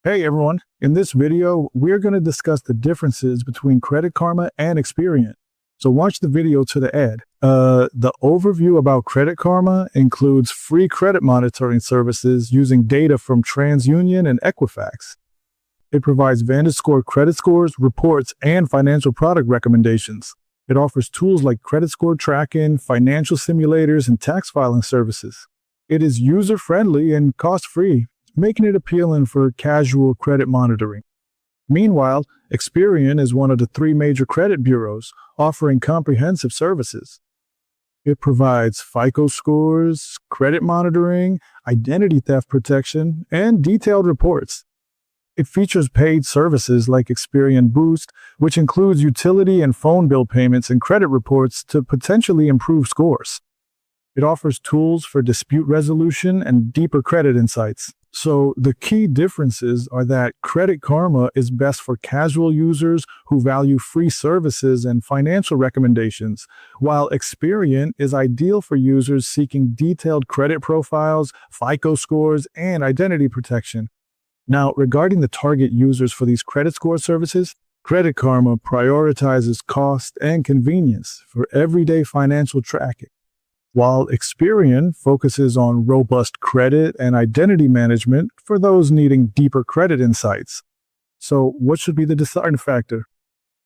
Hey everyone, in this video, we're going to discuss the differences between Credit Karma and Experian. So watch the video to the end. The overview about Credit Karma includes free credit monitoring services using data from TransUnion and Equifax. It provides VantageScore credit scores, reports, and financial product recommendations. It offers tools like credit score tracking, financial simulators, and tax filing services. It is user-friendly and cost-free, making it appealing for casual credit monitoring. Meanwhile, Experian is one of the three major credit bureaus offering comprehensive services. It provides FICO scores, credit monitoring, identity theft protection, and detailed reports. It features paid services like Experian Boost, which includes utility and phone bill payments and credit reports to potentially improve scores. It offers tools for dispute resolution and deeper credit insights. So the key differences are that Credit Karma is best for casual users who value free services and financial recommendations, while Experian is ideal for users seeking detailed credit profiles, FICO scores, and identity protection. Now, regarding the target users for these credit score services, Credit Karma prioritizes cost and convenience for everyday financial tracking, while Experian focuses on robust credit and identity management for those needing deeper credit insights. So, what should be the deciding factor?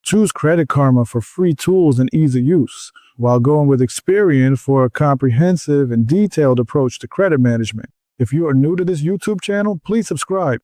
Choose Credit Karma for free tools and ease of use, while going with Experian for a comprehensive and detailed approach to credit management. If you are new to this YouTube channel, please subscribe.